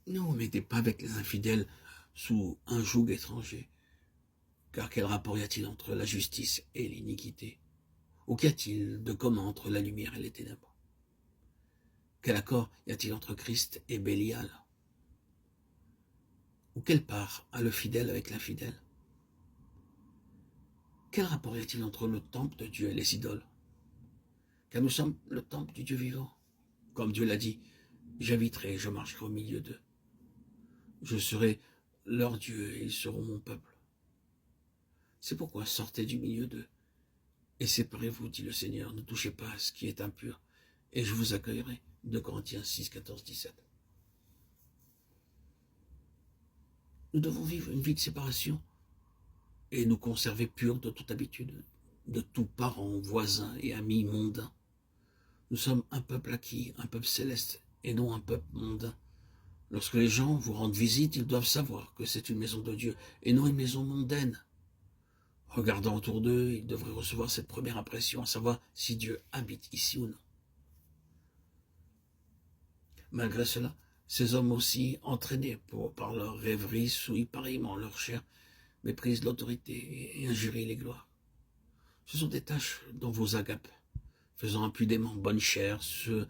Ne vous mettez pas avec les infidèles sous un joug étranger. Car quel rapport y a-t-il entre la justice et l'iniquité? Ou qu'y a-t-il de commun entre la lumière et les ténèbres? Quel accord y a-t-il entre Christ et Bélial? Ou quelle part a le fidèle avec l'infidèle? Quel rapport y a-t-il entre le temple de Dieu et les idoles? Car nous sommes le temple du Dieu vivant. Comme Dieu l'a dit, j'habiterai et je marcherai au milieu d'eux. Je serai leur Dieu et ils seront mon peuple. C'est pourquoi sortez du milieu d'eux et séparez-vous, dit le Seigneur, ne touchez pas à ce qui est impur, et je vous accueillerai. 2 Corinthiens 6, 14, 17. Nous devons vivre une vie de séparation et nous conserver purs de toute habitude, de tout parent, voisin et ami mondain. Nous sommes un peuple acquis, un peuple céleste, et non un peuple mondain. Lorsque les gens vous rendent visite, ils doivent savoir que c'est une maison de Dieu, et non une maison mondaine. Regardant autour d'eux, ils devraient recevoir cette première impression, à savoir si Dieu habite ici ou non. Malgré cela, ces hommes aussi entraînés par leur rêverie, souillent pareillement leur chair, méprisent l'autorité et injurient les gloires. Ce sont des tâches dont vos agapes, faisant impudemment bonne chère, se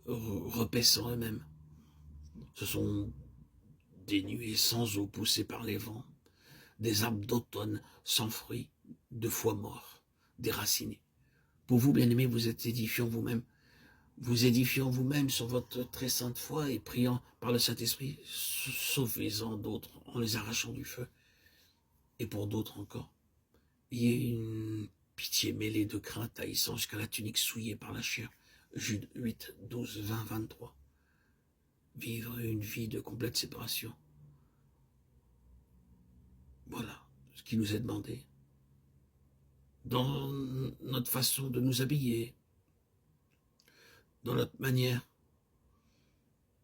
repaissant eux-mêmes. Ce sont des nuées sans eau poussées par les vents, des arbres d'automne sans fruits, de foie mort, déracinés. Pour vous, bien-aimés, vous êtes édifiant vous-même. Vous édifiant vous-même sur votre très sainte foi et priant par le Saint-Esprit, sauvez-en d'autres en les arrachant du feu. Et pour d'autres encore, ayez une pitié mêlée de crainte haïssant jusqu'à la tunique souillée par la chair. Jude 8, 12, 20, 23. Vivre une vie de complète séparation. Voilà ce qui nous est demandé. Dans notre façon de nous habiller, dans notre manière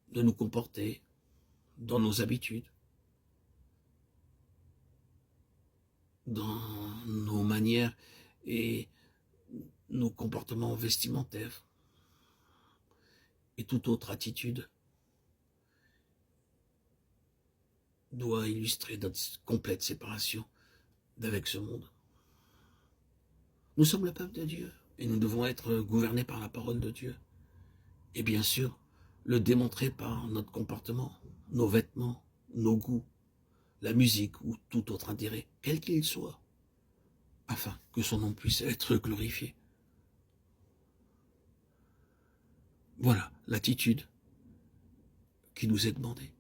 de nous comporter, dans nos habitudes, dans nos manières et nos comportements vestimentaires et toute autre attitude doit illustrer notre complète séparation d'avec ce monde. Nous sommes le peuple de Dieu et nous devons être gouvernés par la parole de Dieu. Et bien sûr, le démontrer par notre comportement, nos vêtements, nos goûts, la musique ou tout autre intérêt, quel qu'il soit, afin que son nom puisse être glorifié. Voilà l'attitude qui nous est demandée.